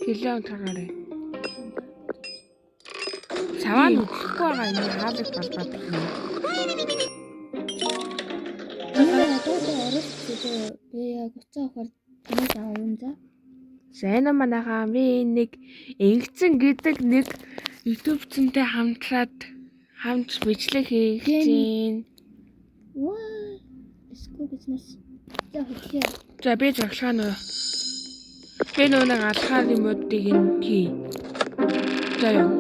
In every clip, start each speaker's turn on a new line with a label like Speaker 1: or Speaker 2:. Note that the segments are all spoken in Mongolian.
Speaker 1: Телеон цагаараа. Саваа нүдэхгүй байгаа энэ хаалт болоод байна.
Speaker 2: Би яг уцаа авахар танаас авсан за.
Speaker 1: Сайн манайхаа би нэг энгцэн гэдэг нэг YouTube-цэнтэй хамт бичлэг хийж байна.
Speaker 2: Ваа. Эско бизнес. За хөтлөө.
Speaker 1: За би зогсоо нөө. Би нэг алхаар юмуудыг нь хий. За ёо.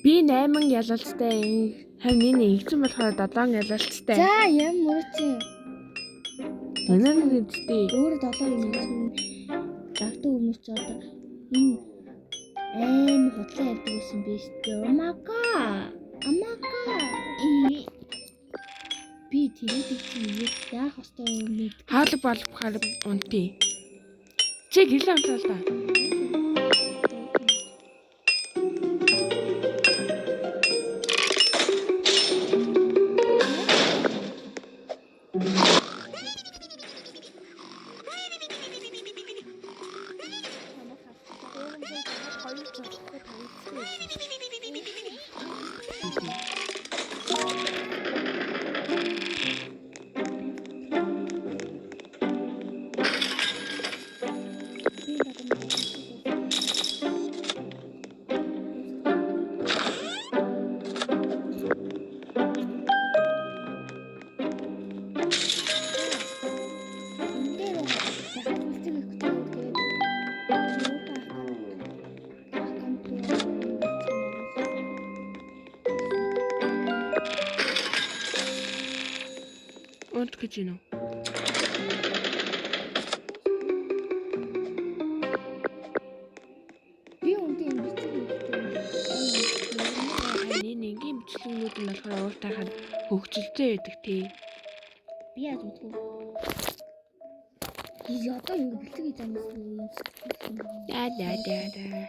Speaker 1: Би 8 ялалцтай харин энэ игцэн болохоор 7 ялалцтай.
Speaker 2: За юм мөрөцөө.
Speaker 1: Танаа нэг үстэй.
Speaker 2: Өөр 7 юм дагтуу хүмүүс ч одоо энэ хотлоо ярьдаг гэсэн биш үү? Амака. Би тэгээд чинь яах ёстой юм бэ?
Speaker 1: Хаалга болгохаар унтий. Чи гэлээ унтаа л да. Унт гэж юм уу?
Speaker 2: Би үнтэй юм бичлэг
Speaker 1: Энэ ингийн бичлэгнүүд нь болохоор ууртайхан хөгжилтэй байдаг тий.
Speaker 2: би яаж мэдгүй. Одоо ингэ бэлтгэж хийж байгаа юм.
Speaker 1: Да.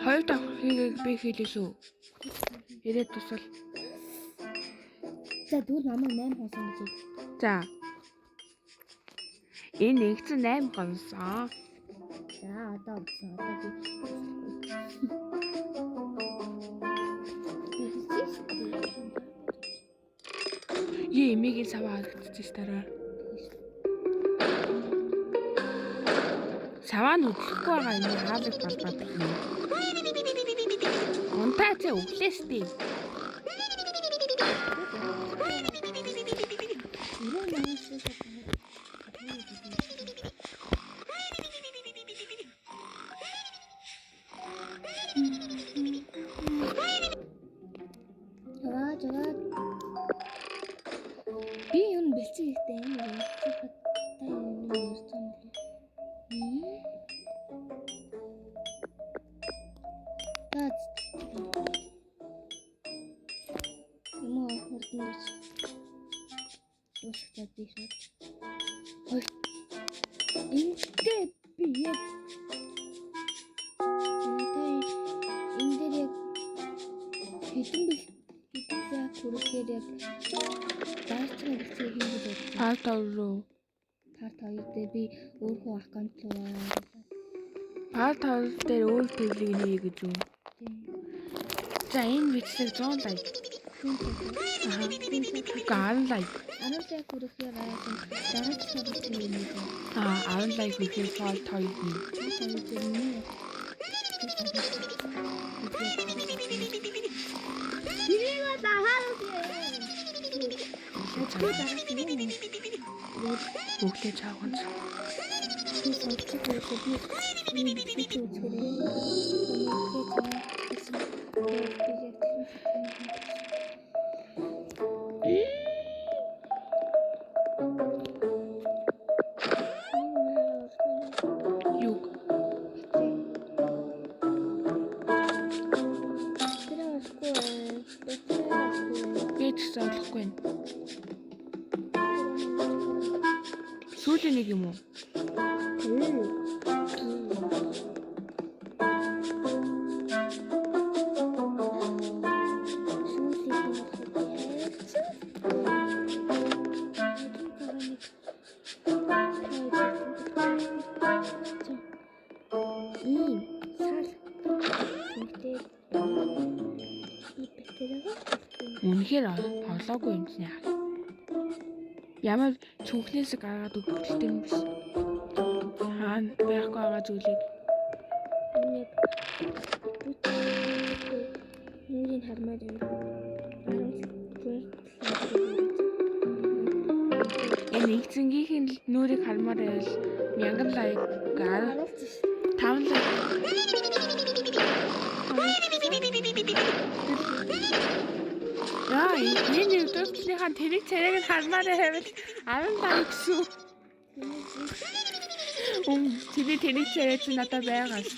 Speaker 1: Хоёр дахь хийгийг би хийлээсүү. Ирээд тусал.
Speaker 2: За дүүл намайг 8 хонсон гэж.
Speaker 1: За. Энэ нэгцэн 8 хонсон.
Speaker 2: За одоо болсон. Одоо би
Speaker 1: Эмигийн саваа харагдчихс тараа. Саваа нүдэхгүй байгаа энэ хаалт болоод байна. Унтаа чи өглөөстэй.
Speaker 2: Жагаад. Би юу бэлцээ ихтэй юм бэ? Та юм ярьсан юм. Таац. Муу хурднаас. Ууштай биш үү? Ой. Интэ би яг энэ дээр яг хэдэн хүрхээр яг дайцсан бэлцээ хийгээд байна.
Speaker 1: Part 2 руу.
Speaker 2: Part 2 дээр би өөрөө аккаунт руу
Speaker 1: Part 2 дээр өөр төрлийг нээ гэж юм. За энэ бичлэг 100 лайк. Ган лайк.
Speaker 2: 10 лайк хүрэхээр дараагийн бичлэг юм.
Speaker 1: 10 лайк хүрэхээр Part 2 хий. Бүгдээ чаахан.
Speaker 2: Би сонсчих хэрэггүй. Би үзгэрээ.
Speaker 1: Юг. Бид сонсохгүй. Сүүлийн нэг юм уу? Үнэхээр олоогүй юм чинь яа. Ямар цүнхнээс гаргаад өгдөлтэй юм биш. Хаана байхгүй байгаа зүйлийг
Speaker 2: нүрийн хармаар юм.
Speaker 1: энэ нэгцэнгийнхэн нүрийг хармаар байвал мянган лайк 5 лайк яа энэ өдөртнийхэн тэрэг царайг нь хармаар байвал 10 лайк гэсэн. Тэрний тэрэг царай чи надад байгаа ш.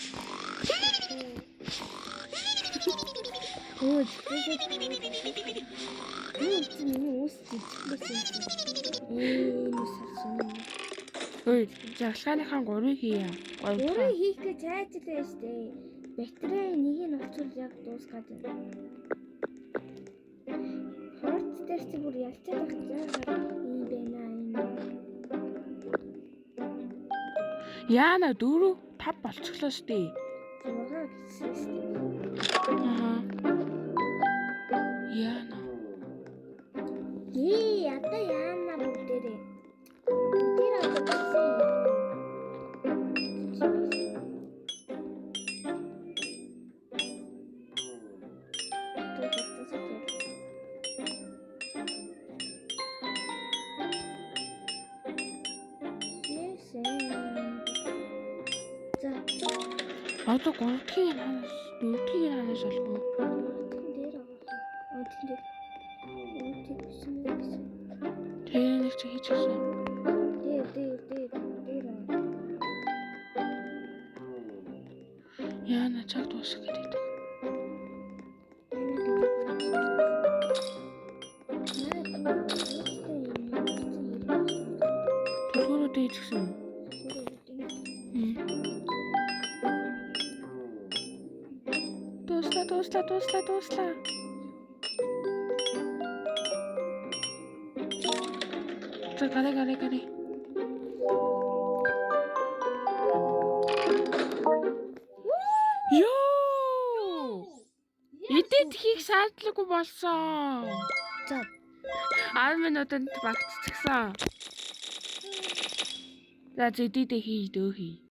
Speaker 2: Өө
Speaker 1: Ой, жагсааныхаа 3-ыг хийе.
Speaker 2: 3-ыг хийх гэж айжлаа штэ. Бактери нэг нь олцвол яг дуусгаад байна. Хорт дээр чи бүр ялцаад байгаа юм байна энэ.
Speaker 1: Яана 4 5 болчихлоо штэ.
Speaker 2: Зургаа гэсэн штэ.
Speaker 1: Яана.
Speaker 2: Одоо яана бүгдээрээ. Тэр одоо
Speaker 1: Одоо 3-ийн ханаас 4-ийн ханаас олох уу? Тэр нэг чи хийчихсэн. Яана цаг дуусах гэдэг. Төрөөрөө дийчихсэн. Дуслаа. Гараа. Ёо! Эдит хийх шаардлагагүй болсон.
Speaker 2: За
Speaker 1: 10 минутанд багтчихсан. За эдит хий.